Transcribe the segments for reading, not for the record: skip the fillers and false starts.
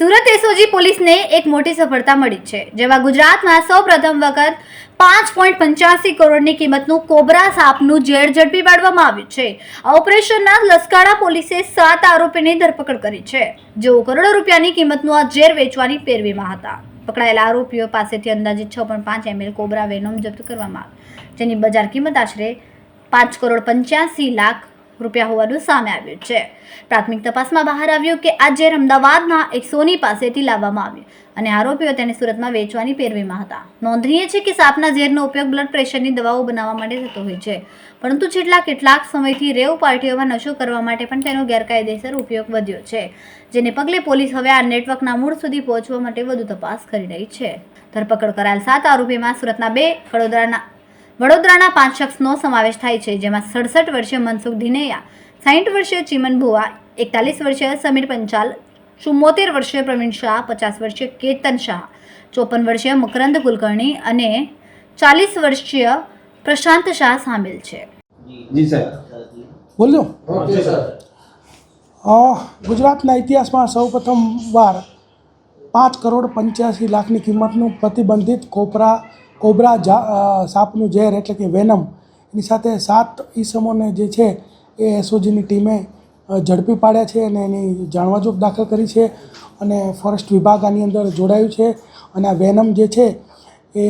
Surat SOG પોલીસને એક મોટી સફળતા મળી છે, જેમાં ગુજરાતમાં સૌપ્રથમ વખત 5.85 કરોડની કિંમતનું કોબરા સાપનું ઝેર ઝડપી પાડવામાં આવ્યું છે। આ ઓપરેશનના લસકાડા પોલીસે 7 આરોપીની ધરપકડ કરી છે, જેઓ કરોડો રૂપિયાની કિંમતનું આ ઝેર વેચવાની પેરવીમાં હતા। પકડાયેલા આરોપીઓ પાસેથી અંદાજિત 6.5 ml કોબરા વેનમ જપ્ત કરવામાં આવ્યો, જેની બજાર કિંમત આશરે 5.85 લાખ રૂપિયા હોવાનું સામે આવ્યું છે। પ્રાથમિક તપાસમાં બહાર આવ્યું કે આ ઝેર અમદાવાદના એક સોની પાસેથી લાવવામાં આવ્યું અને આરોપીઓ તેને સુરતમાં વેચવાની પેરવીમાં હતા। નોંધનીય છે કે સાપના ઝેરનો ઉપયોગ બ્લડ પ્રેશરની દવાઓ બનાવવા માટે થતો હોય છે, પરંતુ છેલ્લા કેટલાક સમયથી રેવ પાર્ટીઓમાં નશો કરવા માટે પણ તેનો ગેરકાયદેસર ઉપયોગ વધ્યો છે, જેને પગલે પોલીસ હવે આ નેટવર્કના મૂળ સુધી પહોંચવા માટે વધુ તપાસ કરી રહી છે। ધરપકડ કરાયેલ 7 આરોપીમાં સુરતના 2, વડોદરાના 5 શખ્સનો સમાવેશ થાય છે, જેમાં 67 વર્ષીય મનસુખ ધિનેયા, 60 વર્ષીય ચિમન ભુવા, 41 વર્ષીય સમીર પંચાલ, 74 વર્ષીય પ્રવીણ શાહ, 50 વર્ષીય કેતન શાહ, 54 વર્ષીય મકરંદ કુલકર્ણી અને 40 વર્ષીય પ્રશાંત શાહ સામેલ છે। જી સર, બોલ્યો। જી સર, ગુજરાતના ઇતિહાસમાં સૌપ્રથમ વાર 5.85 લાખની કિંમતનું પ્રતિબંધિત કોબરા સાપનું ઝેર એટલે કે વેનમ એની સાથે 7 ઈસમોને જે છે એ એસઓજીની ટીમે ઝડપી પાડ્યા છે અને એની જાણવાજોગ દાખલ કરી છે અને ફોરેસ્ટ વિભાગ આની અંદર જોડાયું છે અને આ વેનમ જે છે એ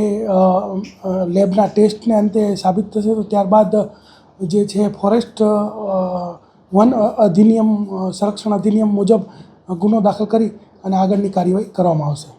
લેબના ટેસ્ટને અંતે સાબિત થશે તો ત્યારબાદ જે છે ફોરેસ્ટ વન અધિનિયમ સંરક્ષણ અધિનિયમ મુજબ ગુનો દાખલ કરી અને આગળની કાર્યવાહી કરવામાં આવશે।